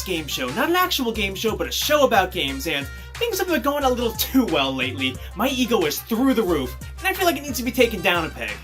game show. Not an actual game show, but a show about games, and things have been going a little too well lately. My ego is through the roof, and I feel like it needs to be taken down a peg.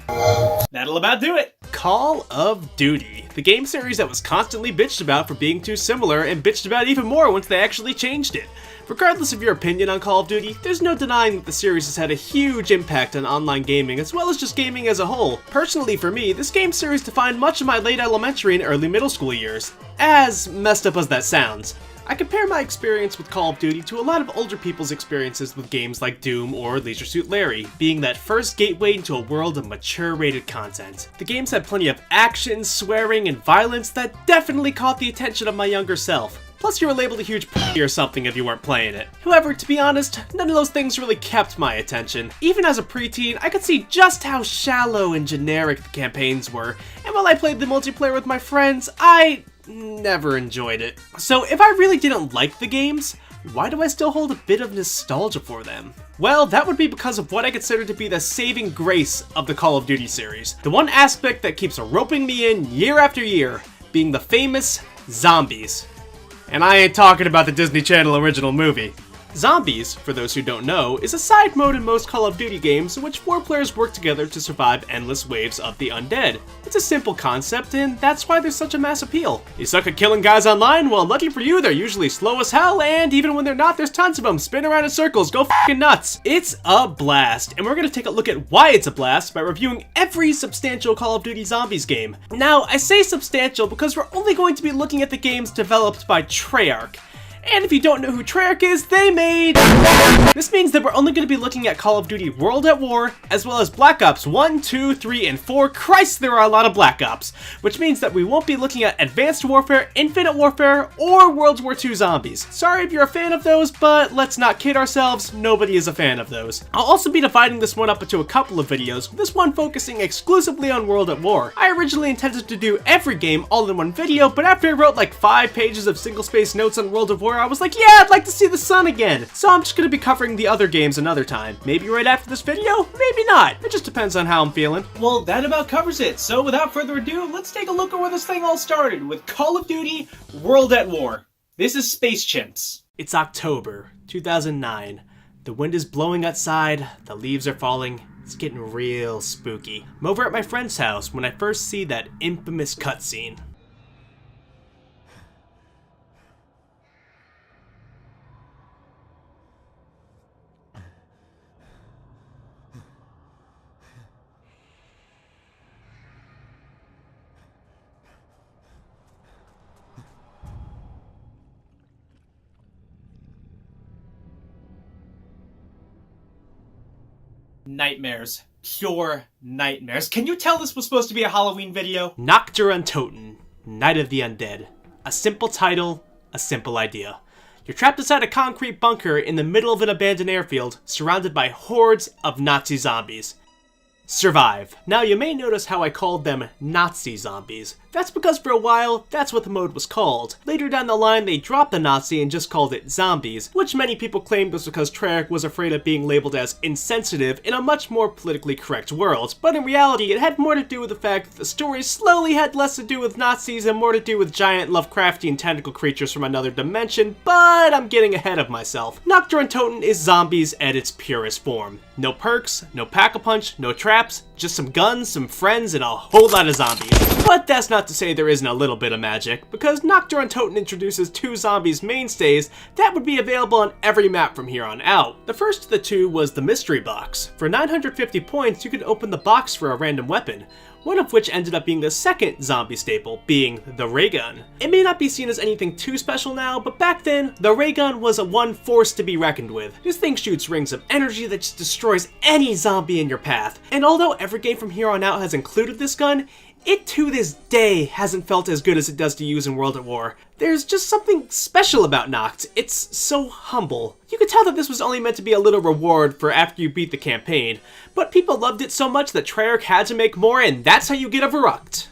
That'll about do it. Call of Duty, the game series that was constantly bitched about for being too similar, and bitched about even more once they actually changed it. Regardless of your opinion on Call of Duty, there's no denying that the series has had a huge impact on online gaming as well as just gaming as a whole. Personally for me, this game series defined much of my late elementary and early middle school years. As messed up as that sounds. I compare my experience with Call of Duty to a lot of older people's experiences with games like Doom or Leisure Suit Larry, being that first gateway into a world of mature rated content. The games had plenty of action, swearing, and violence that definitely caught the attention of my younger self. Plus you were labeled a huge p*** or something if you weren't playing it. However, to be honest, none of those things really kept my attention. Even as a preteen, I could see just how shallow and generic the campaigns were, and while I played the multiplayer with my friends, I never enjoyed it. So if I really didn't like the games, why do I still hold a bit of nostalgia for them? Well, that would be because of what I consider to be the saving grace of the Call of Duty series. The one aspect that keeps roping me in year after year, being the famous zombies. And I ain't talking about the Disney Channel original movie. Zombies, for those who don't know, is a side mode in most Call of Duty games in which 4 players work together to survive endless waves of the undead. It's a simple concept, and that's why there's such a mass appeal. You suck at killing guys online? Well, lucky for you, they're usually slow as hell, and even when they're not, there's tons of them. Spin around in circles, go f***ing nuts. It's a blast, and we're gonna take a look at why it's a blast by reviewing every substantial Call of Duty Zombies game. Now, I say substantial because we're only going to be looking at the games developed by Treyarch. And if you don't know who Treyarch is, they made... This means that we're only going to be looking at Call of Duty World at War, as well as Black Ops 1, 2, 3, and 4. Christ, there are a lot of Black Ops. Which means that we won't be looking at Advanced Warfare, Infinite Warfare, or World War II Zombies. Sorry if you're a fan of those, but let's not kid ourselves, nobody is a fan of those. I'll also be dividing this one up into a couple of videos, with this one focusing exclusively on World at War. I originally intended to do every game all in one video, but after I wrote like 5 pages of single-space notes on World at War, I was like, yeah, I'd like to see the sun again. So I'm just gonna be covering the other games another time. Maybe right after this video, maybe not. It just depends on how I'm feeling. Well, that about covers it. So without further ado, let's take a look at where this thing all started with Call of Duty World at War. This is Space Chimps. It's October 2009. The wind is blowing outside, the leaves are falling. It's getting real spooky. I'm over at my friend's house when I first see that infamous cutscene. Nightmares. Pure nightmares. Can you tell this was supposed to be a Halloween video? Nacht der Untoten, Night of the Undead. A simple title, a simple idea. You're trapped inside a concrete bunker in the middle of an abandoned airfield, surrounded by hordes of Nazi zombies. Survive. Now you may notice how I called them Nazi zombies. That's because for a while, that's what the mode was called. Later down the line, they dropped the Nazi and just called it zombies, which many people claimed was because Treyarch was afraid of being labeled as insensitive in a much more politically correct world. But in reality, it had more to do with the fact that the story slowly had less to do with Nazis and more to do with giant Lovecraftian tentacle creatures from another dimension, but I'm getting ahead of myself. Nacht der Untoten is zombies at its purest form. No perks, no pack-a-punch, no traps, just some guns, some friends, and a whole lot of zombies. But that's not to say there isn't a little bit of magic, because Nacht der Untoten introduces 2 zombies mainstays that would be available on every map from here on out. The first of the 2 was the mystery box. For 950 points, you could open the box for a random weapon, one of which ended up being the second zombie staple, being the ray gun. It may not be seen as anything too special now, but back then, the ray gun was a one force to be reckoned with. This thing shoots rings of energy that just destroys any zombie in your path. And although every game from here on out has included this gun, it to this day hasn't felt as good as it does to use in World at War. There's just something special about Nacht. It's so humble. You could tell that this was only meant to be a little reward for after you beat the campaign, but people loved it so much that Treyarch had to make more, and that's how you get a Verruckt.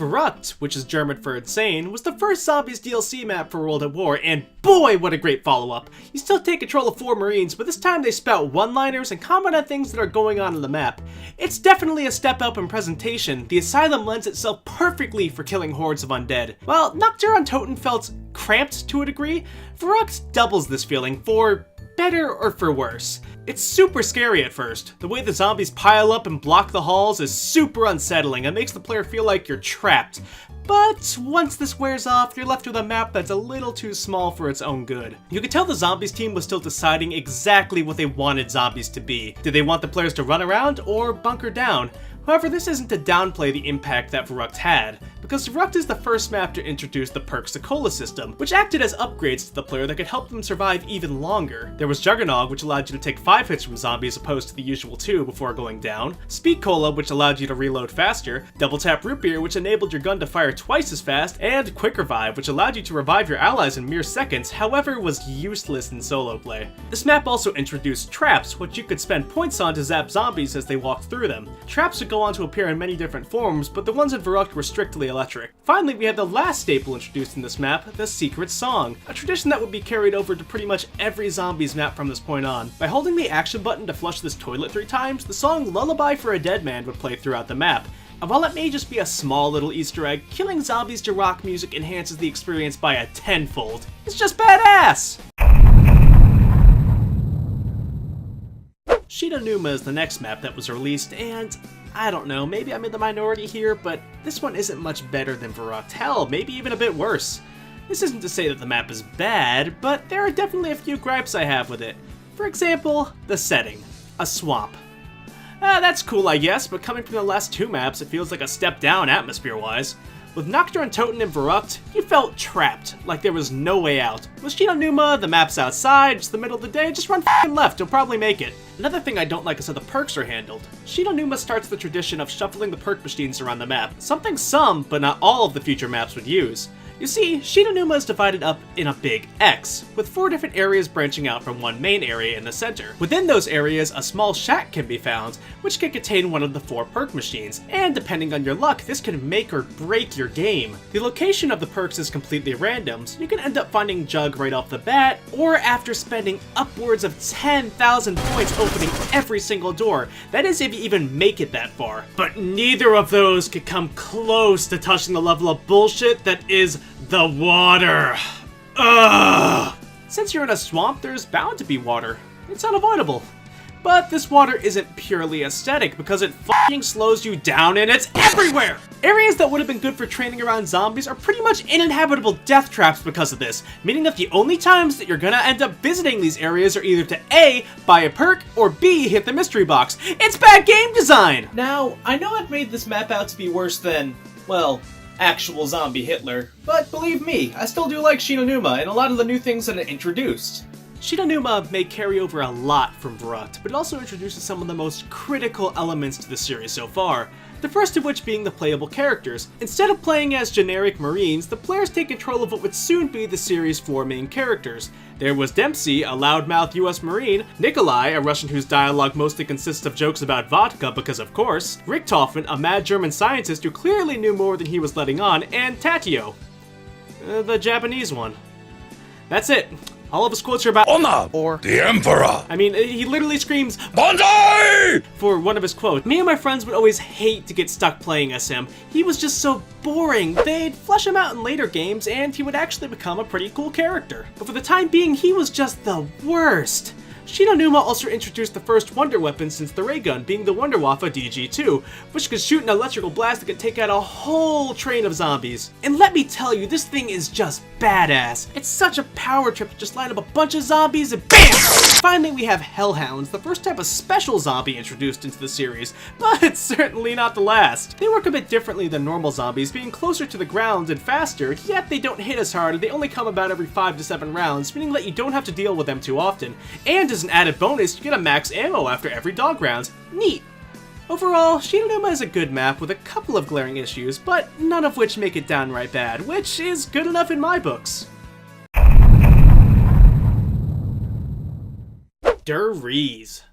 Verruckt, which is German for insane, was the first Zombies DLC map for World at War, and boy, what a great follow-up. You still take control of 4 Marines, but this time they spout one-liners and comment on things that are going on the map. It's definitely a step up in presentation. The Asylum lends itself perfectly for killing hordes of undead. While Nocturne on Toten felt cramped to a degree, Verruckt doubles this feeling, for better or for worse. It's super scary at first. The way the zombies pile up and block the halls is super unsettling and makes the player feel like you're trapped. But once this wears off, you're left with a map that's a little too small for its own good. You could tell the zombies team was still deciding exactly what they wanted zombies to be. Did they want the players to run around or bunker down? However, this isn't to downplay the impact that Verruckt had, because Verruckt is the first map to introduce the Perks-to-Cola system, which acted as upgrades to the player that could help them survive even longer. There was Juggernog, which allowed you to take 5 hits from zombies opposed to the usual 2 before going down, Speed Cola, which allowed you to reload faster, Double Tap Root Beer, which enabled your gun to fire twice as fast, and Quick Revive, which allowed you to revive your allies in mere seconds, however was useless in solo play. This map also introduced traps, which you could spend points on to zap zombies as they walked through them. Traps would go on to appear in many different forms, but the ones in Verruckt were strictly electric. Finally, we had the last staple introduced in this map, the Secret Song, a tradition that would be carried over to pretty much every zombies map from this point on. By holding the action button to flush this toilet 3 times, the song Lullaby for a Dead Man would play throughout the map. And while it may just be a small little Easter egg, killing zombies to rock music enhances the experience by a tenfold. It's just badass! Sheela Numa is the next map that was released, and I don't know, maybe I'm in the minority here, but this one isn't much better than Verruckt. Hell, maybe even a bit worse. This isn't to say that the map is bad, but there are definitely a few gripes I have with it. For example, the setting. A swamp. That's cool I guess, but coming from the last 2 maps, it feels like a step down atmosphere-wise. With Nocturne on Toten and Verruckt, you felt trapped, like there was no way out. With Sheela Numa, the map's outside, it's the middle of the day, just run f***ing left, you'll probably make it. Another thing I don't like is how the perks are handled. Sheela Numa starts the tradition of shuffling the perk machines around the map, something some, but not all of the future maps would use. You see, Sheela Numa is divided up in a big X, with 4 different areas branching out from one main area in the center. Within those areas, a small shack can be found, which can contain one of the 4 perk machines, and depending on your luck, this can make or break your game. The location of the perks is completely random, so you can end up finding Jug right off the bat, or after spending upwards of 10,000 points opening every single door. That is if you even make it that far. But neither of those could come close to touching the level of bullshit that is the water. Ugh. Since you're in a swamp, there's bound to be water. It's unavoidable. But this water isn't purely aesthetic because it fucking slows you down and it's everywhere! Areas that would have been good for training around zombies are pretty much uninhabitable death traps because of this, meaning that the only times that you're gonna end up visiting these areas are either to A, buy a perk, or B, hit the mystery box. It's bad game design! Now, I know I've made this map out to be worse than, well, actual zombie Hitler, but believe me, I still do like Sheela Numa and a lot of the new things that it introduced. Sheela Numa may carry over a lot from Verruckt, but it also introduces some of the most critical elements to the series so far. The first of which being the playable characters. Instead of playing as generic Marines, the players take control of what would soon be the series' 4 main characters. There was Dempsey, a loudmouth US Marine, Nikolai, a Russian whose dialogue mostly consists of jokes about vodka because of course, Richtofen, a mad German scientist who clearly knew more than he was letting on, and Tatio, the Japanese one. That's it. All of his quotes are about honor or the Emperor. I mean, he literally screams Banzai! For one of his quotes. Me and my friends would always hate to get stuck playing as him. He was just so boring. They'd flesh him out in later games and he would actually become a pretty cool character. But for the time being, he was just the worst. Sheela Numa also introduced the first wonder weapon since the ray gun, being the Wunderwaffe DG2, which could shoot an electrical blast that could take out a whole train of zombies. And let me tell you, this thing is just badass. It's such a power trip to just line up a bunch of zombies and BAM! Finally, we have Hellhounds, the first type of special zombie introduced into the series, but certainly not the last. They work a bit differently than normal zombies, being closer to the ground and faster, yet they don't hit as hard and they only come about every 5 to 7 rounds, meaning that you don't have to deal with them too often. And as an added bonus, you get a max ammo after every dog round. Neat! Overall, Sheela Numa is a good map with a couple of glaring issues, but none of which make it downright bad, which is good enough in my books. Der Rees.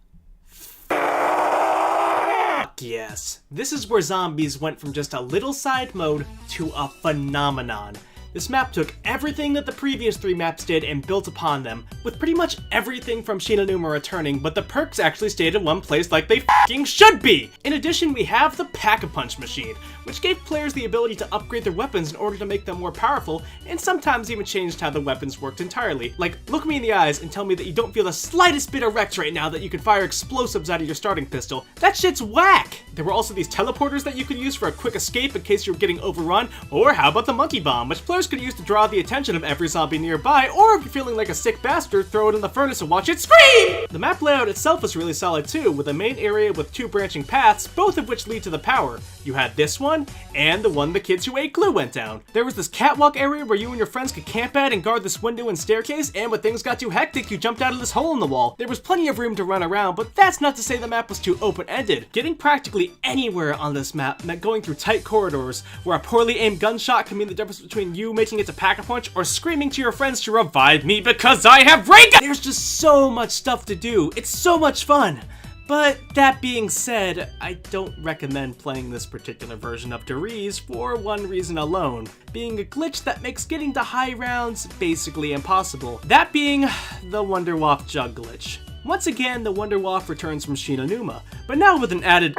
yes. This is where zombies went from just a little side mode to a phenomenon. This map took everything that the previous 3 maps did and built upon them, with pretty much everything from Sheela Numa returning, but the perks actually stayed in one place like they f***ing should be! In addition, we have the Pack-a-Punch machine, which gave players the ability to upgrade their weapons in order to make them more powerful, and sometimes even changed how the weapons worked entirely. Like, look me in the eyes and tell me that you don't feel the slightest bit erect right now that you can fire explosives out of your starting pistol. That shit's whack! There were also these teleporters that you could use for a quick escape in case you were getting overrun, or how about the Monkey Bomb, which players could use to draw the attention of every zombie nearby, or if you're feeling like a sick bastard, throw it in the furnace and watch it scream! The map layout itself was really solid too, with a main area with 2 branching paths, both of which lead to the power. You had this one, and the one the kids who ate glue went down. There was this catwalk area where you and your friends could camp at and guard this window and staircase, and when things got too hectic, you jumped out of this hole in the wall. There was plenty of room to run around, but that's not to say the map was too open-ended. Getting practically anywhere on this map meant going through tight corridors, where a poorly aimed gunshot can mean the difference between you making it to Pack-a-Punch or screaming to your friends to revive me because I have ray gun! There's just so much stuff to do. It's so much fun. But that being said, I don't recommend playing this particular version of Deriz for one reason alone, being a glitch that makes getting to high rounds basically impossible. That being the Wonderwaff Jug glitch. Once again, the Wonderwaff returns from Sheela Numa, but now with an added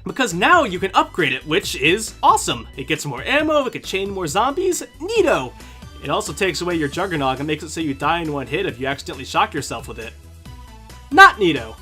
because now you can upgrade it, which is awesome. It gets more ammo, it can chain more zombies, neato! It also takes away your Juggernog and makes it so you die in one hit if you accidentally shock yourself with it. Not neato!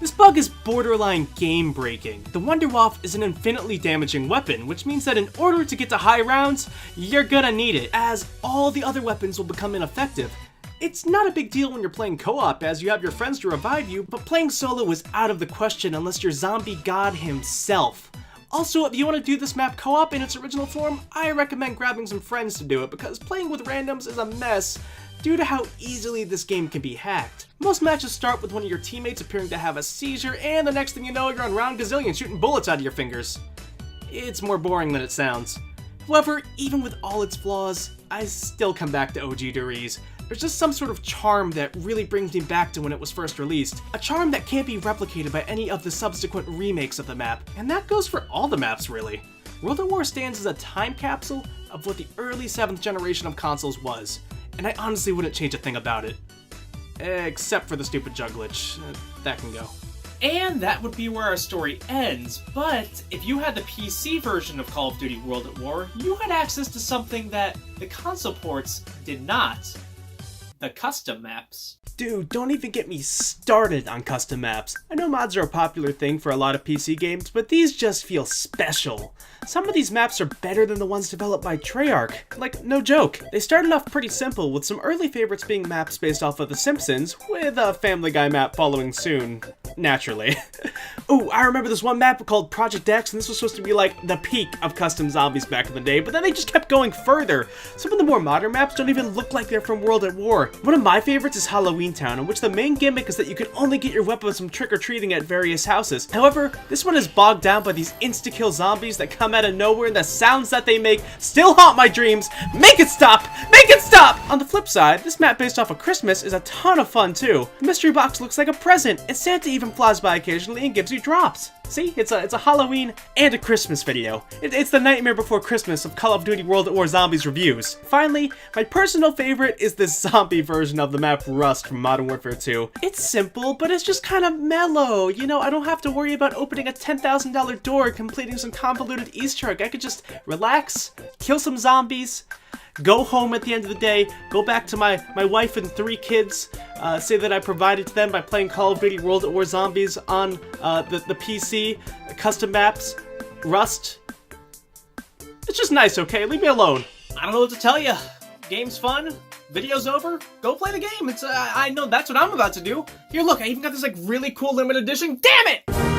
This bug is borderline game-breaking. The Wonderwaff is an infinitely damaging weapon, which means that in order to get to high rounds, you're gonna need it, as all the other weapons will become ineffective. It's not a big deal when you're playing co-op, as you have your friends to revive you, but playing solo is out of the question unless you're Zombie God himself. Also, if you want to do this map co-op in its original form, I recommend grabbing some friends to do it, because playing with randoms is a mess due to how easily this game can be hacked. Most matches start with one of your teammates appearing to have a seizure, and the next thing you know, you're on round gazillion shooting bullets out of your fingers. It's more boring than it sounds. However, even with all its flaws, I still come back to OG Deriz. There's just some sort of charm that really brings me back to when it was first released. A charm that can't be replicated by any of the subsequent remakes of the map. And that goes for all the maps, really. World at War stands as a time capsule of what the early 7th generation of consoles was. And I honestly wouldn't change a thing about it. Except for the stupid jug glitch. That can go. And that would be where our story ends, but if you had the PC version of Call of Duty World at War, you had access to something that the console ports did not. The custom maps. Dude, don't even get me started on custom maps. I know mods are a popular thing for a lot of PC games, but these just feel special. Some of these maps are better than the ones developed by Treyarch. Like, no joke. They started off pretty simple, with some early favorites being maps based off of The Simpsons, with a Family Guy map following soon. Naturally. Ooh, I remember this one map called Project X, and this was supposed to be like the peak of custom zombies back in the day, but then they just kept going further. Some of the more modern maps don't even look like they're from World at War. One of my favorites is Halloween Town, in which the main gimmick is that you can only get your weapons from trick-or-treating at various houses. However, this one is bogged down by these insta-kill zombies that come out of nowhere, and the sounds that they make still haunt my dreams. Make it stop! Make it stop! On the flip side, this map based off of Christmas is a ton of fun too. The mystery box looks like a present, and Santa even flies by occasionally and gives you drops. See, it's a Halloween and a Christmas video. It's the Nightmare Before Christmas of Call of Duty World at War Zombies reviews. Finally, my personal favorite is this zombie version of the map Rust from Modern Warfare 2. It's simple, but it's just kind of mellow. You know, I don't have to worry about opening a $10,000 door, completing some convoluted Easter egg. I could just relax, kill some zombies, go home at the end of the day, go back to my wife and 3 kids, say that I provided to them by playing Call of Duty World at War Zombies on the PC, custom maps, Rust. It's just nice, okay? Leave me alone. I don't know what to tell you. Game's fun. Video's over. Go play the game. I know that's what I'm about to do. Here, look, I even got this like really cool limited edition. Damn it!